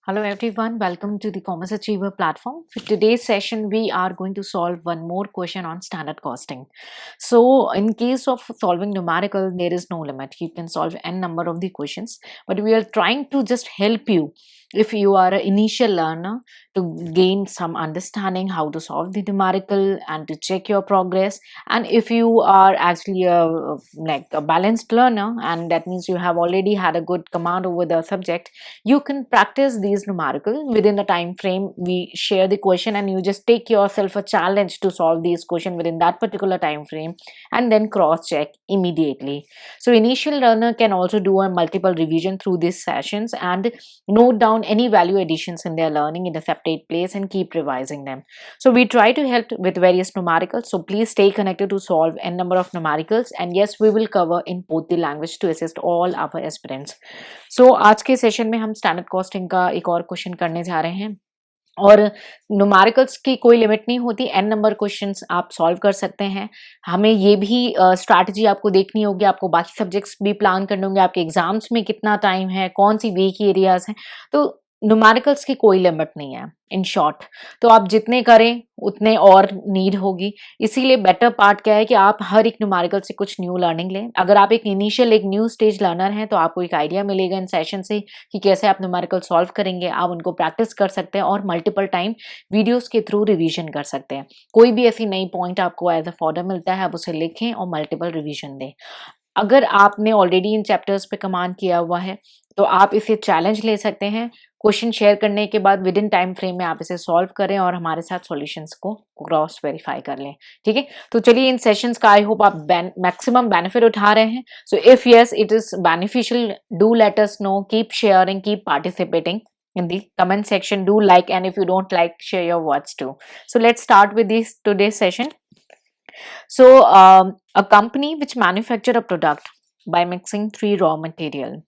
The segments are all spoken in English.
Hello everyone, welcome to the Commerce Achiever platform. For today's session, we are going to solve one more question on standard costing. So, in case of solving numerical, there is no limit. You can solve n number of the questions, but we are trying to just help you if you are an initial learner to gain some understanding how to solve the numerical and to check your progress. And if you are actually a balanced learner, and that means you have already had a good command over the subject, you can practice these numerical within the time frame we share the question, and you just take yourself a challenge to solve these question within that particular time frame and then cross check immediately. So initial learner can also do a multiple revision through these sessions and note down any value additions in their learning in a separate place and keep revising them. So we try to help with various numericals, so please stay connected to solve n number of numericals, and yes, we will cover in both the language to assist all our aspirants. सो आज के session में हम standard costing का एक और question करने जा रहे हैं और न्यूमेरिकल्स की कोई लिमिट नहीं होती, एन नंबर क्वेश्चंस आप सॉल्व कर सकते हैं। हमें ये भी स्ट्रैटेजी आपको देखनी होगी, आपको बाकी सब्जेक्ट्स भी प्लान करने होंगे, आपके एग्जाम्स में कितना टाइम है, कौन सी वीक एरियाज हैं, तो न्यूमेरिकल्स की कोई लिमिट नहीं है इन शॉर्ट। तो आप जितने करें उतने और नीड होगी, इसीलिए बेटर पार्ट क्या है कि आप हर एक न्यूमेरिकल से कुछ न्यू लर्निंग लें। अगर आप एक इनिशियल एक न्यू स्टेज लर्नर हैं तो आपको एक आइडिया मिलेगा इन सेशन से कि कैसे आप न्यूमेरिकल सॉल्व करेंगे, आप उनको प्रैक्टिस कर सकते हैं और मल्टीपल टाइम वीडियोस के थ्रू रिवीजन कर सकते हैं। कोई भी ऐसी नई पॉइंट आपको एज अ फॉर्डर मिलता है, आप उसे लिखें और मल्टीपल रिवीजन दें। अगर आपने ऑलरेडी इन चैप्टर्स पे कमांड किया हुआ है तो आप इसे चैलेंज ले सकते हैं। क्वेश्चन शेयर करने के बाद विद इन टाइम फ्रेम में आप इसे सॉल्व करें और हमारे साथ सॉल्यूशंस को क्रॉस वेरीफाई कर लें। ठीक है, तो चलिए इन सेशंस का आई होप आप मैक्सिमम बेनिफिट उठा रहे हैं। So if yes it is beneficial, do let us know, keep sharing, keep participating in the comment section. Do like, and if you don't like, share your words too. So let's start with this today's session. So a company which manufacture a product by mixing three raw material.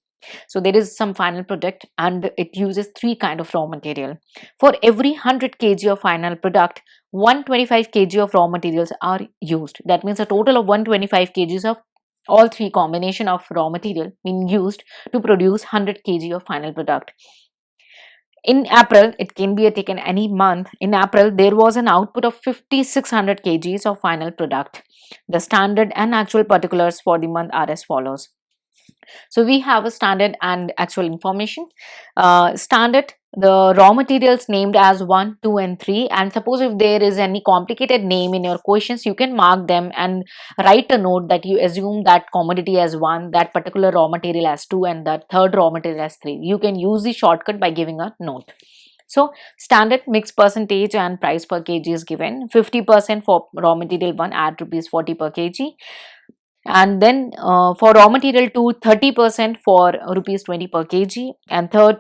So there is some final product and it uses three kind of raw material. For every 100 kg of final product, 125 kg of raw materials are used. That means a total of 125 kgs of all three combination of raw material being used to produce 100 kg of final product. In April, it can be taken any month. In April, there was an output of 5600 kgs of final product. The standard and actual particulars for the month are as follows. So we have a standard and actual information. Standard, the raw materials named as 1, 2 and 3, and suppose if there is any complicated name in your questions, you can mark them and write a note that you assume that commodity as 1, that particular raw material as 2 and that third raw material as 3. You can use the shortcut by giving a note. So standard mix percentage and price per kg is given. 50% for raw material 1 at rupees 40 per kg, and then for raw material 2, 30% for rupees 20 per kg, and third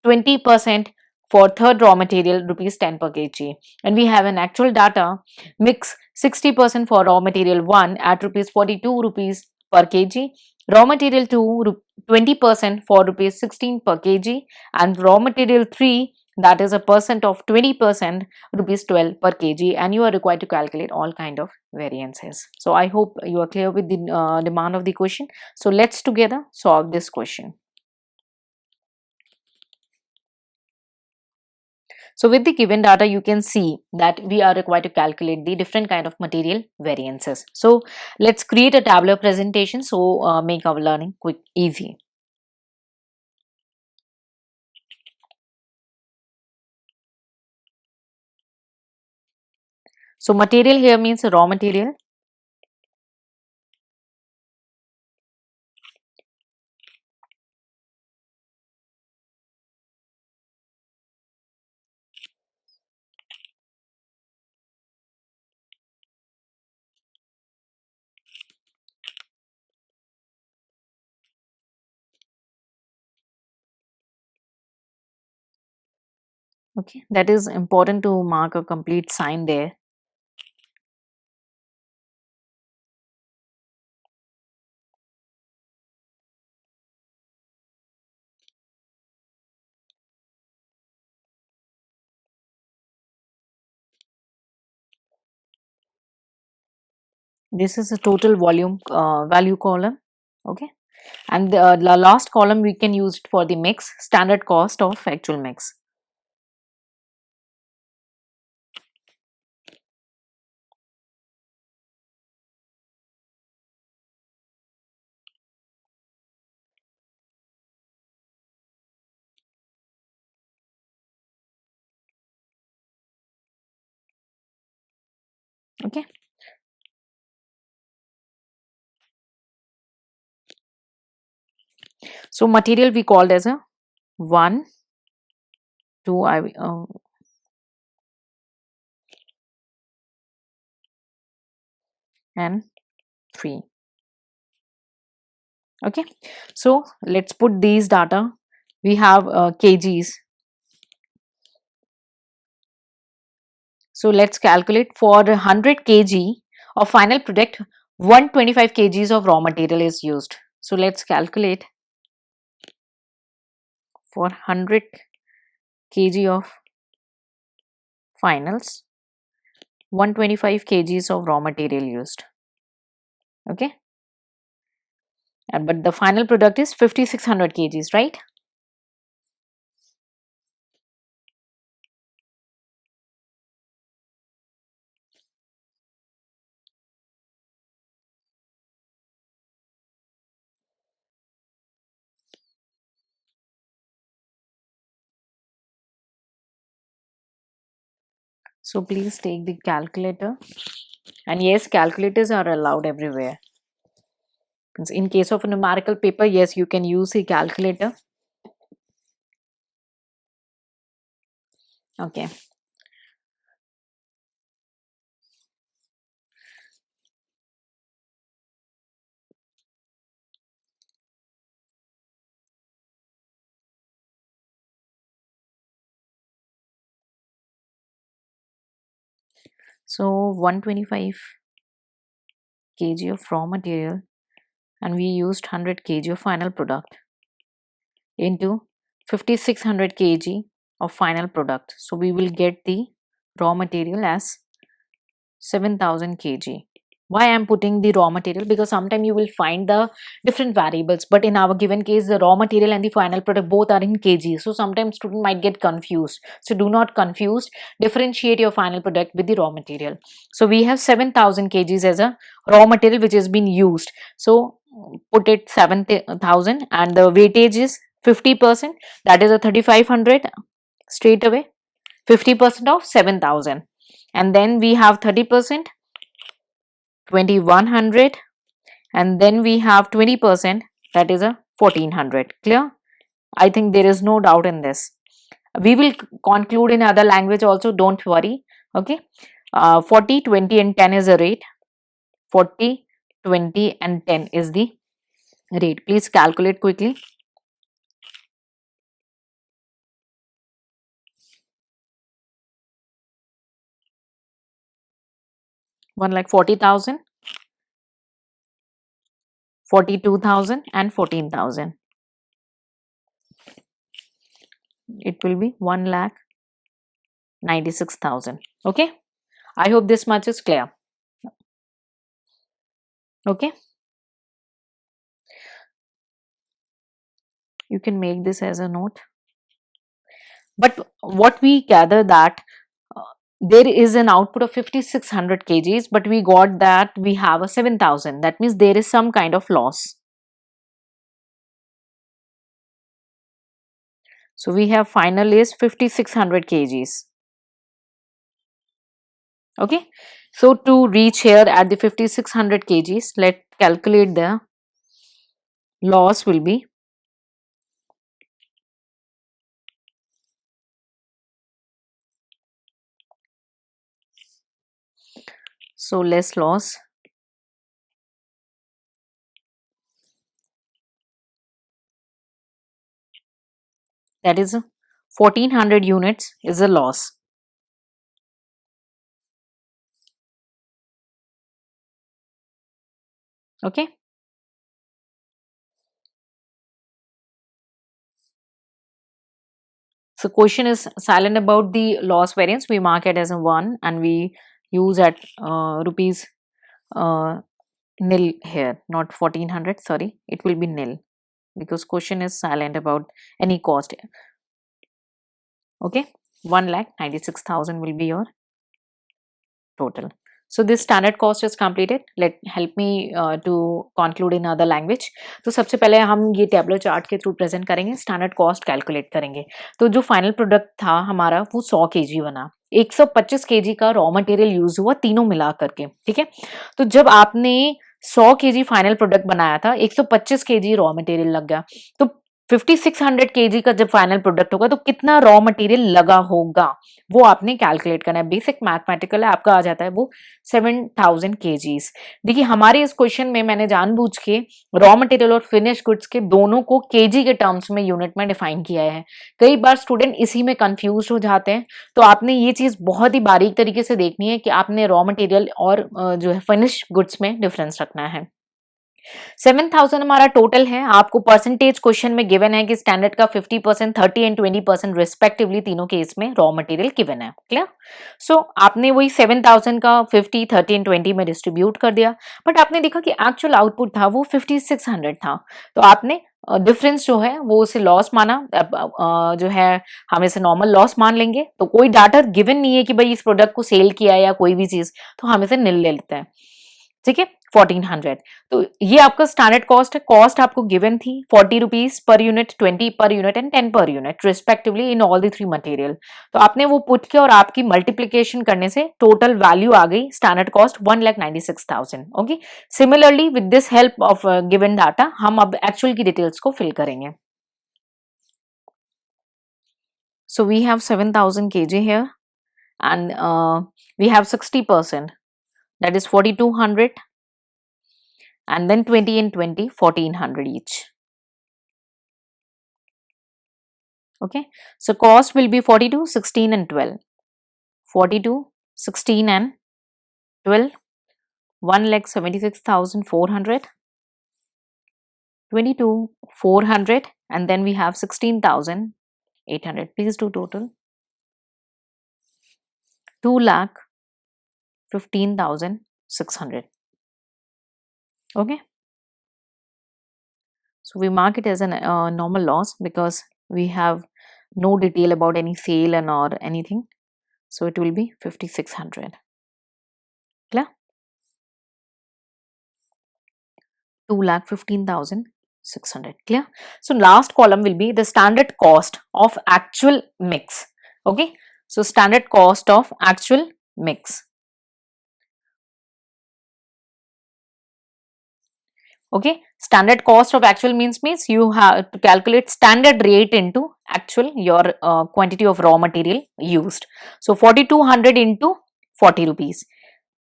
20% for third raw material rupees 10 per kg. And we have an actual data mix 60% for raw material 1 at rupees 42 rupees per kg, raw material 2 20% for rupees 16 per kg, and raw material 3, that is a percent of 20%, rupees 12 per kg, and you are required to calculate all kind of variances. So I hope you are clear with the demand of the question. So let's together solve this question. So with the given data, you can see that we are required to calculate the different kind of material variances. So let's create a tabular presentation, so make our learning quick, easy. So material here means raw material. Okay, that is important to mark a complete sign there. This is a total volume value column. Okay, and the last column we can use it for the mix, standard cost of actual mix. Okay. So material we called as a 1, 2, and 3. Okay. So let's put these data. We have kgs. So let's calculate for 100 kg of final product, 125 kgs of raw material is used. So let's calculate for 100 kg of finals, 125 kgs of raw material used. Okay. But the final product is 5600 kgs, right? So please take the calculator, and yes, calculators are allowed everywhere. In case of a numerical paper, yes, you can use a calculator. Okay. So 125 kg of raw material, and we used 100 kg of final product into 5600 kg of final product. So we will get the raw material as 7000 kg. Why I am putting the raw material? Because sometimes you will find the different variables, but in our given case the raw material and the final product both are in kg, so sometimes student might get confused. So do not confuse, differentiate your final product with the raw material. So we have 7000 kgs as a raw material which has been used. So put it 7000, and the weightage is 50%, that is a 3500 straight away. 50% of 7000, and then we have 30%, 2100, and then we have 20%, that is a 1400. Clear? I think there is no doubt in this. We will conclude in other language also, don't worry. Okay. 40, 20 and 10 is a rate. 40, 20 and 10 is the rate. Please calculate quickly. One like 40,000, 42,000 and 14,000. It will be 1,96,000. Okay. I hope this much is clear. Okay. You can make this as a note. But what we gather that there is an output of 5600 kgs, but we got that we have a 7000. That means there is some kind of loss. So we have final is 5600 kgs. Okay. So to reach here at the 5600 kgs, let's calculate the loss will be so less loss, that is 1400 units is a loss. Okay. So question is silent about the loss variance. We mark it as a 1 and we use at rupees nil here, not 1400. Sorry, it will be nil because question is silent about any cost. Okay, 1,96,000 will be your total. So this standard cost is completed. Help me to conclude in other language. तो सबसे पहले हम ये tabular chart के through present करेंगे, standard cost calculate करेंगे. तो जो फाइनल प्रोडक्ट था हमारा वो 100 kg बना. 125 केजी का रॉ मटेरियल यूज हुआ तीनों मिला करके, ठीक है। तो जब आपने 100 केजी फाइनल प्रोडक्ट बनाया था, 125 केजी रॉ मटेरियल लग गया, तो 5600 केजी का जब फाइनल प्रोडक्ट होगा तो कितना रॉ मटेरियल लगा होगा वो आपने कैलकुलेट करना है। बेसिक मैथमेटिकल है, आपका आ जाता है वो 7000 केजीज। देखिए हमारे इस क्वेश्चन में मैंने जानबूझ के रॉ मटेरियल और फिनिश गुड्स के दोनों को केजी के टर्म्स में यूनिट में डिफाइन किया है। कई बार स्टूडेंट इसी में कंफ्यूज हो जाते हैं, तो आपने ये चीज बहुत ही बारीक तरीके से देखनी है कि आपने रॉ मटेरियल और जो है फिनिश गुड्स में डिफरेंस रखना है। 7000 हमारा टोटल है। आपको परसेंटेज क्वेश्चन में गिवन है कि स्टैंडर्ड का 50%, 30 एंड 20% रिस्पेक्टिवली तीनों केस में रॉ मटेरियल गिवन है। क्लियर? सो आपने वही 7000 का 50, 30 एंड 20 में डिस्ट्रीब्यूट कर दिया, बट आपने देखा कि एक्चुअल आउटपुट था वो 5600 था, तो आपने डिफरेंस जो है वो उसे लॉस माना, जो है हम इसे नॉर्मल लॉस मान लेंगे। तो कोई डाटा गिवन नहीं है कि भाई इस प्रोडक्ट को सेल किया या कोई भी चीज, तो हम इसे निल ले लेते हैं, ठीक है। 1400, तो ये आपका स्टैंडर्ड कॉस्ट है। कॉस्ट आपको गिवन थी 40 rupees per unit, 20 per unit and 10 per unit respectively in all the 3 material. तो आपने वो पुट किया और आपकी मल्टीप्लीकेशन करने से टोटल वैल्यू आ गई standard cost 1,96,000। Okay, similarly with this help of given data हम अब एक्चुअल की डिटेल्स को फिल करेंगे। So we have 7000 kg here, and we have 60%, that is 4200, and then 20 and 20, 1400 each. Okay, so cost will be 42, 16 and 12. 42, 16 and 12, 1,76,400, 22, 400, and then we have 16,800. Please do total. 2,15,600. Okay, so we mark it as a normal loss because we have no detail about any sale and or anything, so it will be 5,600. Clear? 2,15,600. Clear? So last column will be the standard cost of actual mix. Okay, so standard cost of actual mix. Okay, standard cost of actual means you have to calculate standard rate into actual your quantity of raw material used. So 4,200 into 40 rupees,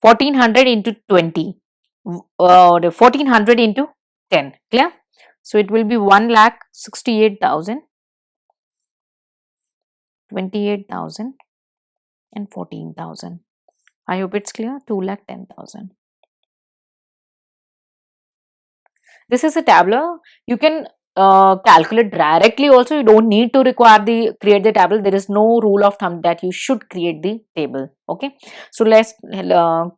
1,400 into 20, or 1,400 into 10. Clear? So it will be 1,68,000, 28,000 and 14,000. I hope it's clear. 2,10,000. This is a tabular. You can calculate directly also. You don't need to create the table. There is no rule of thumb that you should create the table. Okay, so let's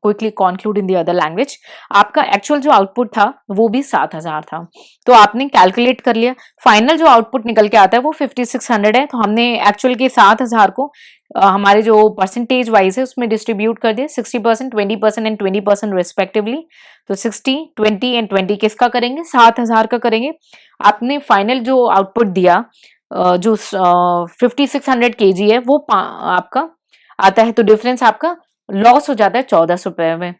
quickly conclude in the other language. आपका actual जो output था वो भी 7000 था, तो आपने calculate कर लिया। फाइनल जो आउटपुट निकल के आता है वो 5600 है, तो हमने एक्चुअल के 7000 को हमारे जो परसेंटेज वाइज है उसमें डिस्ट्रीब्यूट कर दिया, 60%, 20% एंड 20% रिस्पेक्टिवली। तो 60, 20 एंड 20 किसका करेंगे? 7000 का करेंगे। आपने फाइनल जो आउटपुट दिया जो 5600 केजी है वो आपका आता है, तो डिफरेंस आपका लॉस हो जाता है 1400 रुपए में,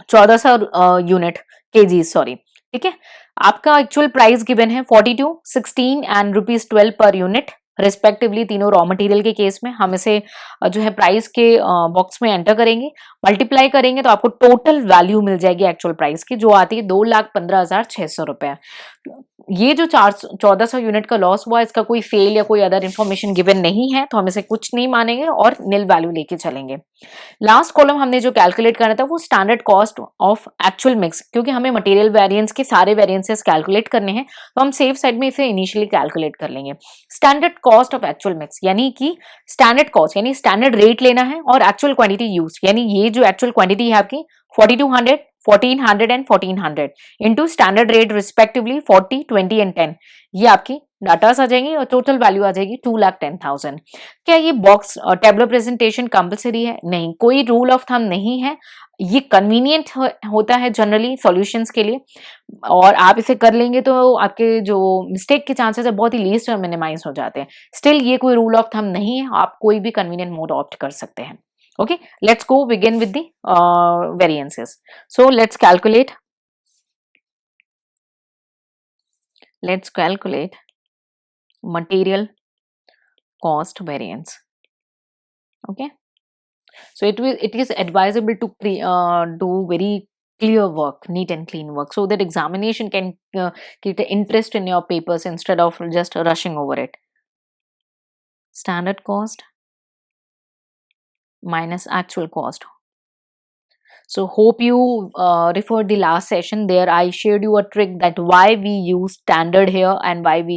1400 यूनिट केजी, सॉरी, ठीक है। आपका एक्चुअल प्राइस गिवन है 42, 16 एंड ₹12 पर यूनिट रिस्पेक्टिवली तीनों रॉ मटेरियल के केस में। हम इसे जो है प्राइस के बॉक्स में एंटर करेंगे, मल्टीप्लाई करेंगे तो आपको टोटल वैल्यू मिल जाएगी एक्चुअल प्राइस की, जो आती है 2,15,600 रुपए। ये जो 1400 यूनिट का लॉस हुआ, इसका कोई सेल या कोई अदर इन्फॉर्मेशन गिवन नहीं है, तो हम इसे कुछ नहीं मानेंगे और निल वैल्यू लेके चलेंगे। लास्ट कॉलम हमने जो कैलकुलेट करना था वो standard cost of actual mix, क्योंकि हमें मटेरियल वेरिएंस के सारे वेरिएंसेस कैलकुलेट करने हैं, तो हम सेफ साइड में इसे इनिशियली कैलकुलेट कर लेंगे। Standard cost of actual mix यानी कि स्टैंडर्ड कॉस्ट यानी स्टैंडर्ड रेट लेना है, और एक्चुअल क्वांटिटी यूज यानी ये जो एक्चुअल क्वांटिटी है आपकी 4200, 1400 and 1400 into standard rate respectively 40, 20 and 10, ये आपकी डाटास आ जाएंगी और टोटल वैल्यू आ जाएगी 2,10,000। क्या ये बॉक्स टेबलर प्रेजेंटेशन कंपलसरी है? नहीं, कोई रूल ऑफ थंब नहीं है, ये कन्वीनियंट होता है जनरली सॉल्यूशंस के लिए, और आप इसे कर लेंगे तो आपके जो मिस्टेक के चांसेस है बहुत ही लीस्ट मिनिमाइज हो जाते हैं। स्टिल ये कोई रूल ऑफ थंब नहीं है, आप कोई भी कन्वीनियंट मोड ऑप्ट कर सकते हैं। Okay, let's go begin with the variances. So let's calculate material cost variance. Okay, so it is advisable to do very clear work, neat and clean work, so that examination can get interest in your papers instead of just rushing over it. Standard cost minus actual cost. So hope you referred the last session. There I shared you a trick that why we use standard here and why we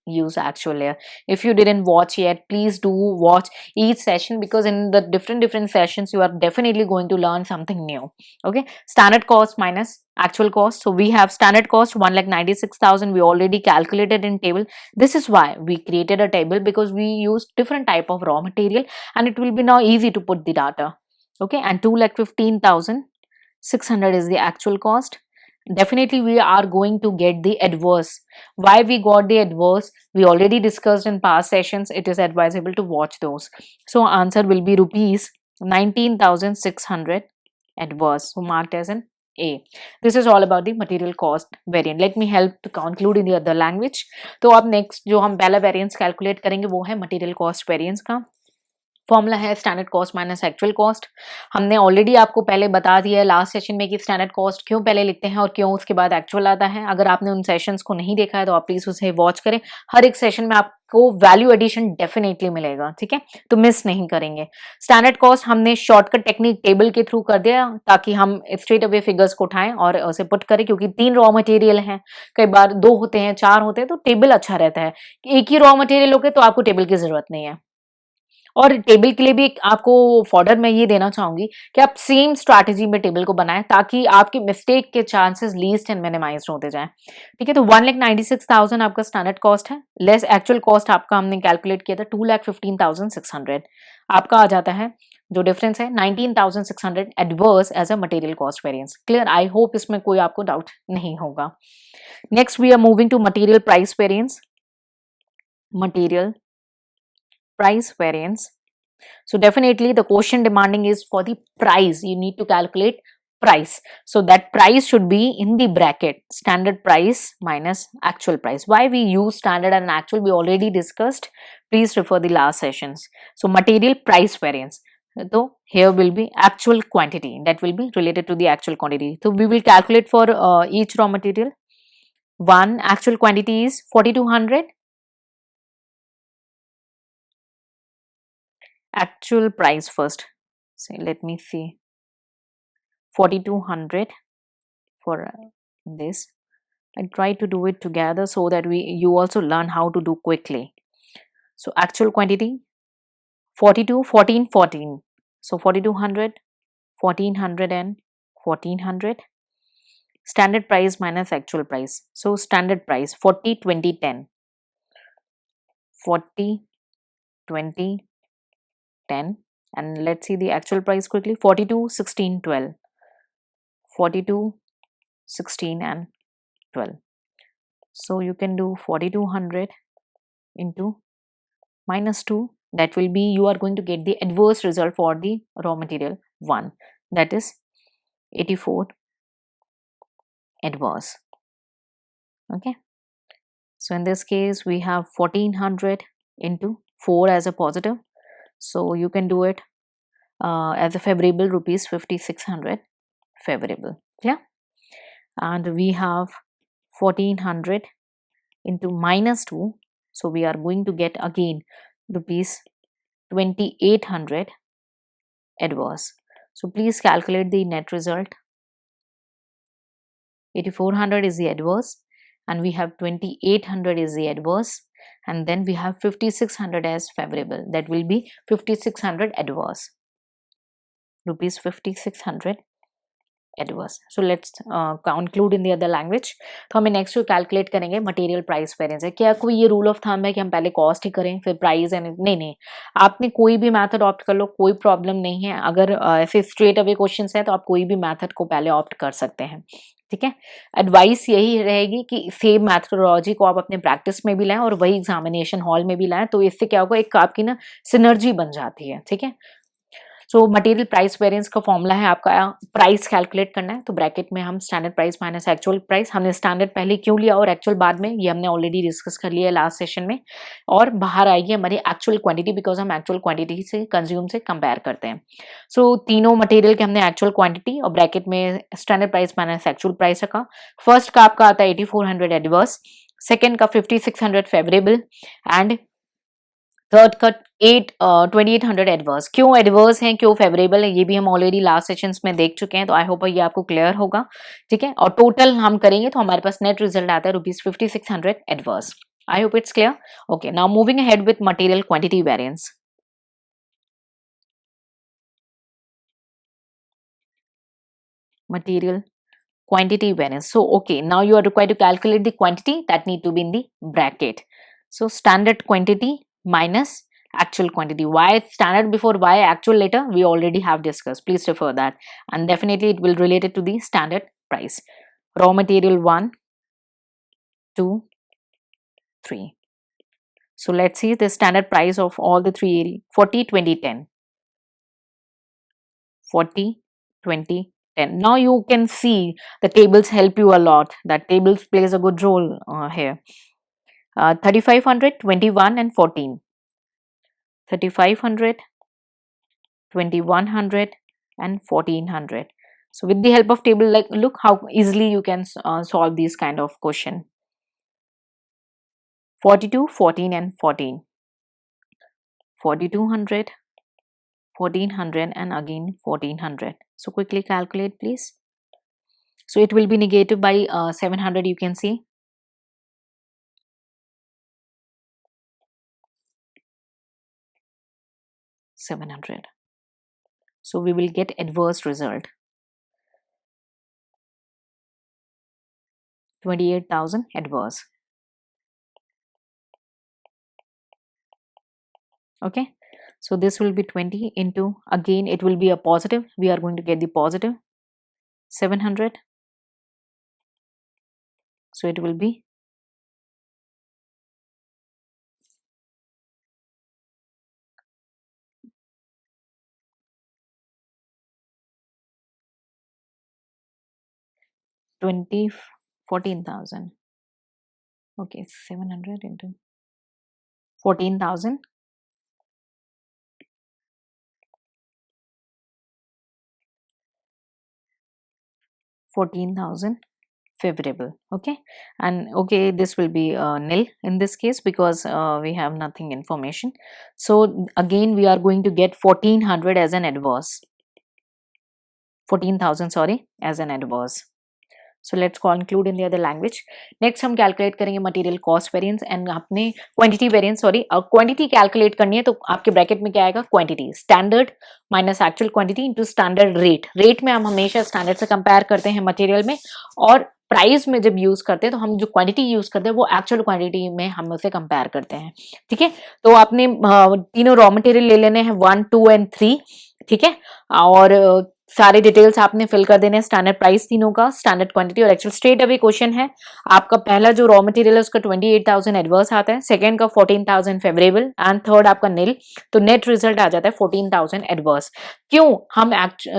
use actual here. If you didn't watch yet, please do watch each session, because in the different sessions you are definitely going to learn something new. Okay, standard cost minus actual cost. So we have standard cost 1,96,000. We already calculated in table. This is why we created a table, because we use different type of raw material and it will be now easy to put the data. Okay, and 2,15,600 is the actual cost. Definitely we are going to get the adverse. Why we got the adverse, we already discussed in past sessions. It is advisable to watch those. So answer will be rupees 19,600 adverse, so marked as an A. This is all about the material cost variant. Let me help to conclude in the other language. तो अब next जो हम पहला variance calculate करेंगे वो है material cost variance का। Formula है standard cost minus actual cost. हमने ऑलरेडी आपको पहले बता दिया है लास्ट सेशन में कि स्टैंडर्ड कॉस्ट क्यों पहले लिखते हैं और क्यों उसके बाद एक्चुअल आता है। अगर आपने उन सेशंस को नहीं देखा है तो आप प्लीज उसे वॉच करें। हर एक सेशन में आपको वैल्यू एडिशन डेफिनेटली मिलेगा, ठीक है, तो मिस नहीं करेंगे। स्टैंडर्ड कॉस्ट हमने शॉर्टकट टेक्निक टेबल के थ्रू कर दिया ताकि हम स्ट्रेट अवे फिगर्स को उठाएं और उसे पुट करें, क्योंकि 3 रॉ मटेरियल हैं, कई बार 2 होते हैं, 4 होते हैं, तो टेबल अच्छा रहता है। एक ही रॉ मटेरियल हो गए तो आपको टेबल की जरूरत नहीं है। और टेबल के लिए भी आपको फॉर्डर मैं ये देना चाहूंगी कि आप सेम स्ट्रैटेजी में टेबल को बनाएं ताकि आपके मिस्टेक के चांसेस लीस्ट एंड मिनिमाइज होते जाएं। ठीक है, तो 1,96,000 आपका स्टैंडर्ड कॉस्ट है, लेस एक्चुअल कॉस्ट आपका हमने कैलकुलेट किया था 2,15,600। आपका आ जाता है जो डिफरेंस है 19,600 adverse as a material cost variance. Clear? I hope इसमें कोई आपको डाउट नहीं होगा। Next we are moving to material price variance. Material price variance. So definitely the question demanding is for the price. You need to calculate price. So that price should be in the bracket standard price minus actual price. Why we use standard and actual we already discussed. Please refer the last sessions. So material price variance. So here will be actual quantity that will be related to the actual quantity. So we will calculate for each raw material. One actual quantity is 4,200. Actual price first. So let me see, 4,200 for this. I try to do it together so that you also learn how to do quickly. So actual quantity 42, 14, 14. So 4,200, 1,400 and 1,400. Standard price minus actual price. So standard price 40, 20, 10. 40, 20, 10, and let's see the actual price quickly. 42, 16, 12. 42, 16 and 12. So you can do 4,200 into minus 2. That will be, you are going to get the adverse result for the raw material 1. That is 84 adverse. Okay. So in this case, we have 1,400 into 4 as a positive. So you can do it as a favorable rupees 5,600 favorable. Yeah. And we have 1,400 into minus 2. So we are going to get again rupees 2,800 adverse. So please calculate the net result. 8,400 is the adverse and we have 2,800 is the adverse, and then we have 5,600 as favorable. That will be 5,600 adverse. Rupees 5,600 adverse. So let's conclude in the other language. तो हमें next calculate करेंगे material price variance है. क्या कोई ये rule of thumb है कि हम पहले कॉस्ट ही करें फिर प्राइस एंड नहीं नहीं, आपने कोई भी मेथड ऑप्ट कर लो, कोई प्रॉब्लम नहीं है. अगर ऐसे स्ट्रेट अवे क्वेश्चन है तो आप कोई भी मेथड को पहले ऑप्ट कर सकते हैं. ठीक है, एडवाइस यही रहेगी कि सेम मैथडोलॉजी को आप अपने प्रैक्टिस में भी लाएं और वही एग्जामिनेशन हॉल में भी लाएं. तो इससे क्या होगा, एक आपकी ना सिनर्जी बन जाती है. ठीक है, सो मटेरियल प्राइस वेरिएंस का फॉर्मूला है आपका प्राइस कैलकुलेट करना है तो ब्रैकेट में हम standard price minus actual price. हमने स्टैंडर्ड पहले क्यों लिया और एक्चुअल बाद में, ये हमने ऑलरेडी डिस्कस कर लिया है लास्ट सेशन में. और बाहर आएगी हमारी एक्चुअल क्वांटिटी बिकॉज हम एक्चुअल क्वांटिटी से कंज्यूम से कंपेयर करते हैं. सो तीनों मटेरियल के हमने एक्चुअल क्वांटिटी और ब्रैकेट में standard price minus actual price रखा. फर्स्ट का आपका आता है 8400 एडवर्स, सेकेंड का 5600 फेवरेबल एंड थर्ड का 2800 एडवर्स. क्यों एडवर्स है, क्यों फेवरेबल है, ये भी हम ऑलरेडी लास्ट सेशंस में देख चुके हैं. तो आई होप ये आपको क्लियर होगा. ठीक है, और टोटल हम करेंगे तो हमारे पास नेट रिजल्ट आता है ₹5600 adverse. I hope it's clear. Okay, now moving ahead with material quantity variance. Material quantity variance. So okay, now you are required to calculate the quantity that need to be in the bracket. So standard quantity minus actual quantity. Why standard before, why actual later, we already have discussed. Please refer that, and definitely it will relate it to the standard price. Raw material 1 2 3. So let's see the standard price of all the three 40 20 10. 40 20 10. Now you can see the tables help you a lot. That tables plays a good role here. 3500 21 and 14. 3500 2100 and 1400. So with the help of table, like look how easily you can solve these kind of question. 42 14 and 14. 4200 1400 and again 1400. So quickly calculate please. So it will be negated by 700. You can see 700. So we will get adverse result 28,000 adverse. Okay, so this will be 20 into, again it will be a positive, we are going to get the positive 700. So it will be 14,000. Okay, 700 into 14,000. 14,000 favorable. Okay, and okay, this will be nil in this case because we have nothing information. So again we are going to get 1400 as an adverse, 14,000 sorry, as an adverse. So let's conclude in the other language. Next हम calculate करेंगे material cost variance and आपने quantity variance, sorry, quantity calculate करनी है तो आपके bracket में क्या आएगा, quantity standard minus actual quantity into standard rate. rate में हम हमेशा standard से compare करते हैं material में, और प्राइस में जब यूज करते हैं तो हम जो क्वांटिटी यूज करते हैं वो एक्चुअल क्वांटिटी में हम उसे कंपेयर करते हैं. ठीक है, तो आपने तीनों रॉ मटेरियल ले लेने हैं 1 2 एंड 3. ठीक है, और सारे डिटेल्स आपने फिल कर देने हैं, स्टैंडर्ड प्राइस तीनों का, स्टैंडर्ड क्वांटिटी और एक्चुअल. स्ट्रेट अवे क्वेश्चन है आपका. पहला जो रॉ मटेरियल है उसका 28,000 एडवर्स आता है, सेकंड का 14,000 फेवरेबल एंड थर्ड आपका नील. तो नेट रिजल्ट आ जाता है 14,000 एडवर्स. क्यों हम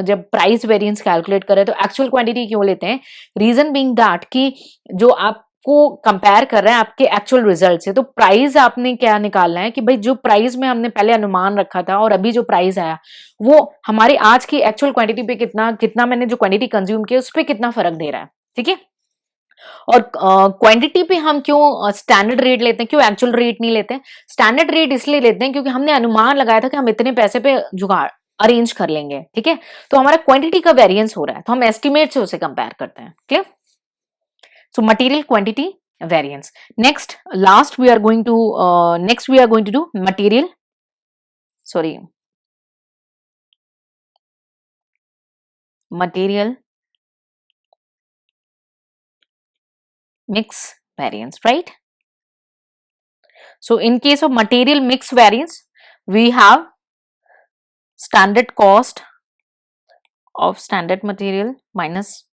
जब प्राइस वेरिएंस कैलकुलेट करें तो एक्चुअल क्वांटिटी क्यों लेते हैं? रीजन बीइंग दैट कि जो आप को कंपेयर कर रहे हैं आपके एक्चुअल रिजल्ट से, तो प्राइस आपने क्या निकालना है कि भाई जो प्राइस में हमने पहले अनुमान रखा था और अभी जो प्राइस आया वो हमारी आज की एक्चुअल क्वांटिटी पे कितना मैंने जो क्वांटिटी कंज्यूम की उस पर कितना फर्क दे रहा है. ठीक है, और क्वांटिटी पे हम क्यों स्टैंडर्ड रेट लेते हैं, क्यों एक्चुअल रेट नहीं लेते हैं? स्टैंडर्ड रेट इसलिए लेते हैं क्योंकि हमने अनुमान लगाया था कि हम इतने पैसे पे जुगाड़ अरेंज कर लेंगे. ठीक है, तो हमारा क्वांटिटी का वेरिएंस हो रहा है तो हम एस्टिमेट से उसे कंपेयर करते हैं. Clear? So material quantity variance. Next, we are going to do material, material mix variance, right? So in case of material mix variance, we have standard cost of standard material minus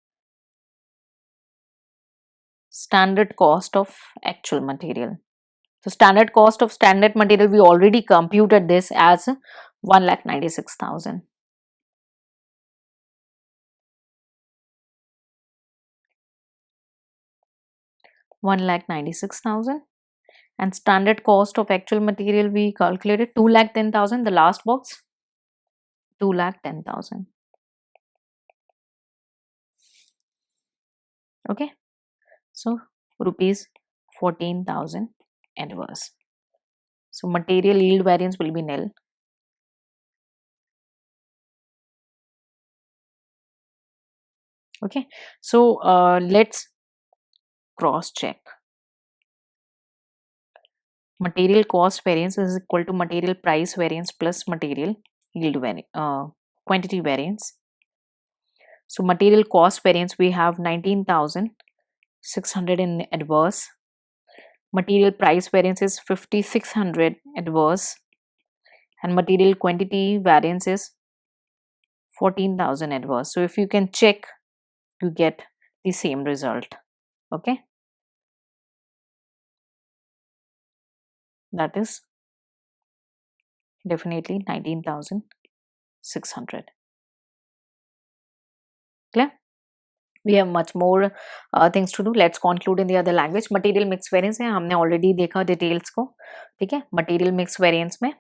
standard cost of actual material. So standard cost of standard material, we already computed this as 1,96,000. 1,96,000, and standard cost of actual material we calculated 2,10,000, the last box, 2,10,000. Okay, so rupees 14,000 adverse. So material yield variance will be nil. Okay, so let's cross check. Material cost variance is equal to material price variance plus material yield quantity variance. So material cost variance, we have 19,600 in adverse. Material price variance is 5,600 adverse, and material quantity variance is 14,000 adverse. So if you can check, you get the same result. Okay, that is definitely 19,600. Clear? We have much more things to do. Let's conclude in the other language. Material mix variance है, हमने already देखा details को, ठीक है? Material mix variance में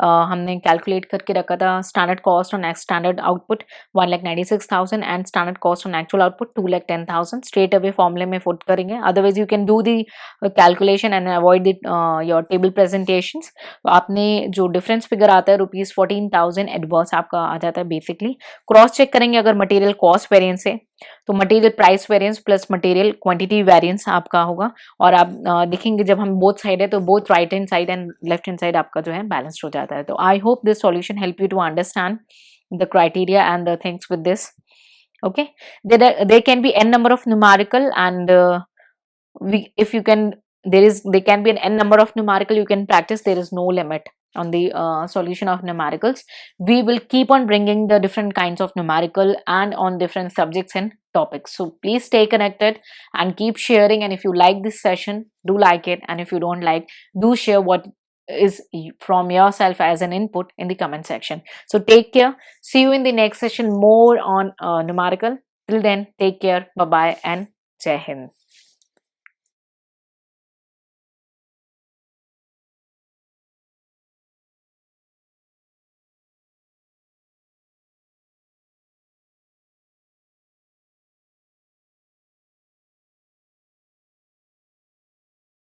हमने calculate करके रखा था standard cost on standard output 1,96,000 and standard cost on actual output 2,10,000. Straight away फॉर्मूले में पुट करेंगे, otherwise you can do the calculation and avoid your table presentations. आपने जो डिफरेंस फिगर आता है ₹14,000 एडवर्स आपका आ जाता है. बेसिकली क्रॉस चेक करेंगे अगर मटेरियल कॉस्ट वेरिएंस है तो material price variance plus material quantity variance आपका होगा. और आप देखेंगे जब हम बोथ साइड है तो both right hand side and left hand side आपका जो है बैलेंस्ड हो जाता है. तो I hope this solution help you to understand the criteria and the things with this. Okay, there can be n number of numerical, and if you can, there can be an n number of numerical you can practice. There is no limit on the solution of numericals. We will keep on bringing the different kinds of numerical and on different subjects and topics. So please stay connected and keep sharing, and if you like this session, do like it, and if you don't like, do share what is from yourself as an input in the comment section. So take care. See you in the next session more on numerical. Till then, take care. Bye bye and Jai Hind.